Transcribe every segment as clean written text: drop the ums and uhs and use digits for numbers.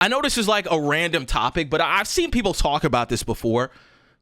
I know this is like a random topic, but I've seen people talk about this before.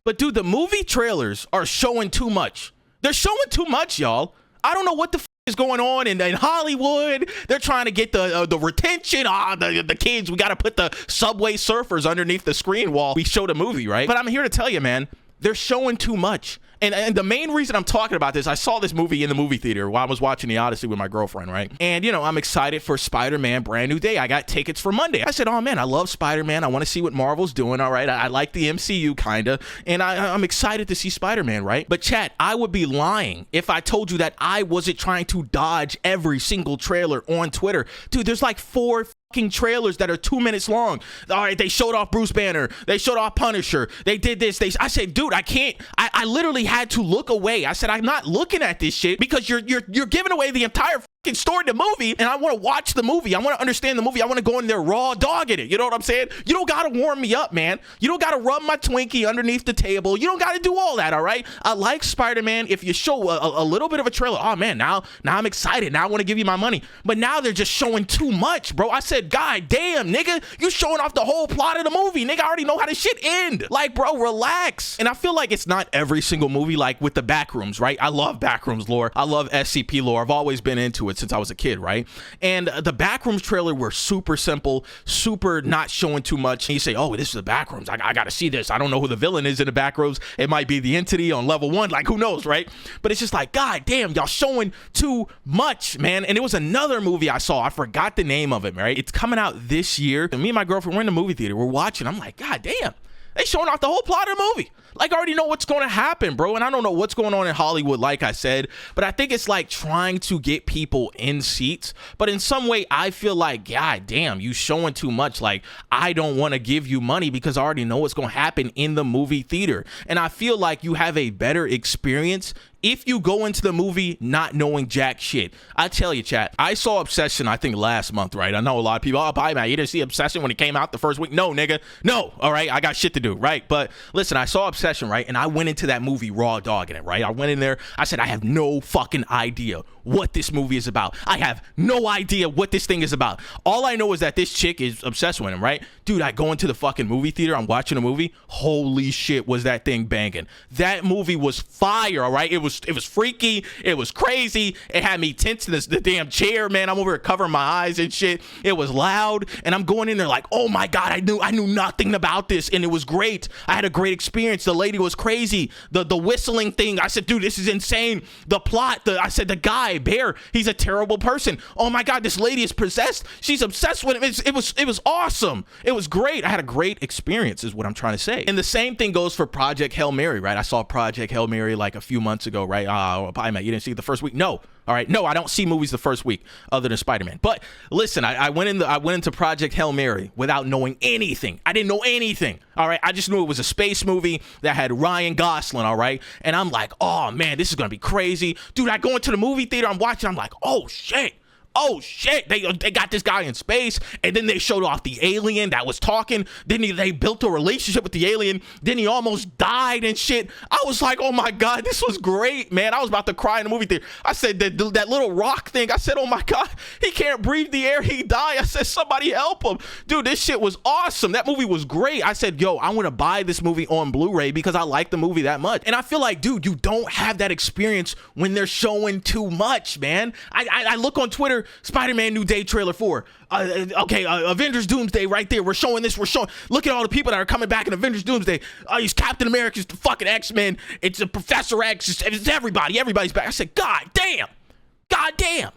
But dude, the movie trailers are showing too much. They're showing too much, y'all. I don't know what the is going on in Hollywood. They're trying to get the retention. The kids, we got to put the Subway Surfers underneath the screen while we show the movie, right? But I'm here to tell you, man, they're showing too much. And the main reason I'm talking about this, I saw this movie in the movie theater while I was watching The Odyssey with my girlfriend, right? And, you know, I'm excited for Spider-Man Brand New Day. I got tickets for Monday. I said, oh, man, I love Spider-Man. I want to see what Marvel's doing, all right? I like the MCU, kind of. And I'm excited to see Spider-Man, right? But, chat, I would be lying if I told you that I wasn't trying to dodge every single trailer on Twitter. Dude, there's like 4 fucking trailers that are 2 minutes long. All right, they showed off Bruce Banner. They showed off Punisher. They did this. I said, dude, I can't. I literally had to look away. I said, I'm not looking at this shit because you're giving away the entire fucking story of the movie, and I want to watch the movie. I want to understand the movie. I want to go in there raw dogging it. You know what I'm saying? You don't got to warm me up, man. You don't got to rub my Twinkie underneath the table. You don't got to do all that, all right? I like Spider-Man. If you show a little bit of a trailer, oh, man, now I'm excited. Now I want to give you my money. But now they're just showing too much, bro. I said, God damn, nigga, you showing off the whole plot of the movie. Nigga, I already know how this shit end. Like, bro, relax. And I feel like it's not every single movie, like with the Backrooms, right? I love Backrooms lore. I love SCP lore. I've always been into it since I was a kid, right? And the Backrooms trailer were super simple, super not showing too much. And you say, oh, this is the Backrooms. I got to see this. I don't know who the villain is in the Backrooms. It might be the entity on level 1. Like, who knows, right? But it's just like, God damn, y'all showing too much, man. And it was another movie I saw. I forgot the name of it, right? It's coming out this year. And me and my girlfriend, we're in the movie theater. We're watching. I'm like, God damn. They showing off the whole plot of the movie. Like, I already know what's going to happen, bro. And I don't know what's going on in Hollywood, like I said. But I think it's like trying to get people in seats. But in some way, I feel like, God damn, you showing too much. Like, I don't want to give you money because I already know what's going to happen in the movie theater. And I feel like you have a better experience if you go into the movie not knowing jack shit. I tell you, chat, I saw Obsession, I think, last month, right? I know a lot of people, oh, bye, man, you didn't see Obsession when it came out the first week? No, nigga. No, all right? I got shit to do, right? But listen, I saw Obsession, right? And I went into that movie raw dogging it, right? I went in there, I said, I have no fucking idea what this movie is about. I have no idea what this thing is about. All I know is that this chick is obsessed with him, right? Dude, I go into the fucking movie theater, I'm watching a movie. Holy shit, was that thing banging. That movie was fire, all right? It was freaky, it was crazy, it had me tense in the damn chair, man. I'm over here covering my eyes and shit. It was loud, and I'm going in there like, oh my God, I knew nothing about this, and it was great. I had a great experience. The lady was crazy. The whistling thing, I said, dude, this is insane. The plot, I said, the guy, Bear, he's a terrible person. Oh my God, this lady is possessed. She's obsessed with him. It was awesome. It was great. I had a great experience is what I'm trying to say. And the same thing goes for Project Hail Mary, right? I saw Project Hail Mary like a few months ago, right? Bye, Matt. You didn't see it the first week? No. All right. No, I don't see movies the first week other than Spider-Man. But listen, I went into Project Hail Mary without knowing anything. I didn't know anything. All right. I just knew it was a space movie that had Ryan Gosling. All right. And I'm like, oh man, this is going to be crazy. Dude, I go into the movie theater, I'm watching, I'm like, oh shit. Oh shit, they got this guy in space, and then they showed off the alien that was talking. Then they built a relationship with the alien. Then he almost died and shit. I was like, oh my God, this was great, man. I was about to cry in the movie theater. I said, that little rock thing, I said, oh my God, he can't breathe the air, he died. I said, somebody help him. Dude, this shit was awesome. That movie was great. I said, yo, I want to buy this movie on Blu-ray because I like the movie that much. And I feel like, dude, you don't have that experience when they're showing too much, man. I look on Twitter, Spider-Man New Day trailer 4. Avengers Doomsday right there. We're showing this. Look at all the people that are coming back in Avengers Doomsday. He's Captain America. It's the fucking X-Men. It's a Professor X. It's everybody. Everybody's back. I said, God damn.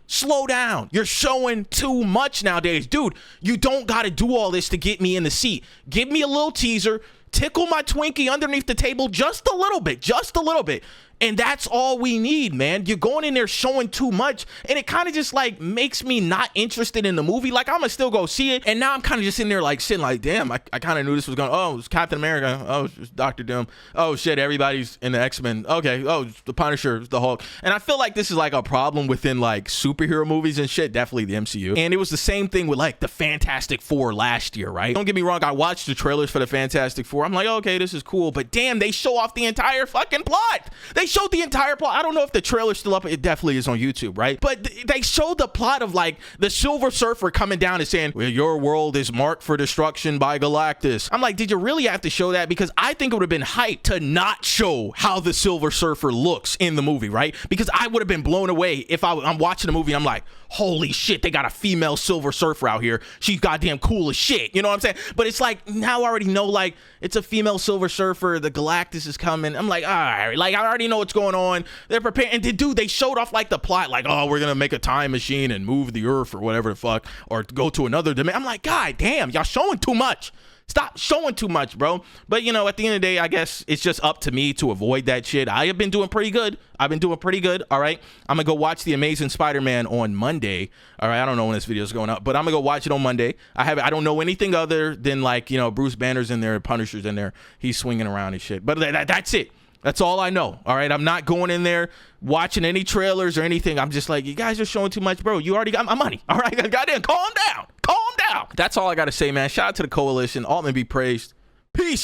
Slow down. You're showing too much nowadays. Dude, you don't got to do all this to get me in the seat. Give me a little teaser. Tickle my Twinkie underneath the table just a little bit. And that's all we need, man. You're going in there showing too much, and it kind of just like makes me not interested in the movie. Like, I'm gonna still go see it, and now I'm kind of just in there like sitting like, damn, I kind of knew this was going, oh, it's Captain America, oh, it's Dr. Doom, oh shit, everybody's in the X-Men, okay, oh, it's the Punisher, it's the Hulk. And I feel like this is like a problem within like superhero movies and shit, definitely the MCU. And it was the same thing with like the Fantastic Four last year, right? Don't get me wrong, I watched the trailers for the Fantastic Four. where I'm like, okay, this is cool. But damn, they show off the entire fucking plot. They showed the entire plot. I don't know if the trailer's still up. It definitely is on YouTube, right? But they showed the plot of like the Silver Surfer coming down and saying, well, your world is marked for destruction by Galactus. I'm like, did you really have to show that? Because I think it would have been hype to not show how the Silver Surfer looks in the movie, right? Because I would have been blown away if I'm watching the movie and I'm like, holy shit, they got a female Silver Surfer out here. She's goddamn cool as shit. You know what I'm saying? But it's like, now I already know, like, it's a female Silver Surfer. The Galactus is coming. I'm like, all right, like, I already know what's going on. They're preparing. And dude, they showed off like the plot, like, oh, we're going to make a time machine and move the earth or whatever the fuck, or go to another dimension. I'm like, God damn, y'all showing too much. Stop showing too much, bro. But, you know, at the end of the day, I guess it's just up to me to avoid that shit. I have been doing pretty good. All right. I'm going to go watch The Amazing Spider-Man on Monday. All right. I don't know when this video is going up, but I'm going to go watch it on Monday. I don't know anything other than, like, you know, Bruce Banner's in there, Punisher's in there. He's swinging around and shit. But that's it. That's all I know. All right. I'm not going in there watching any trailers or anything. I'm just like, you guys are showing too much, bro. You already got my money. All right. Goddamn, calm down. That's all I got to say, man. Shout out to the coalition. Altman be praised. Peace.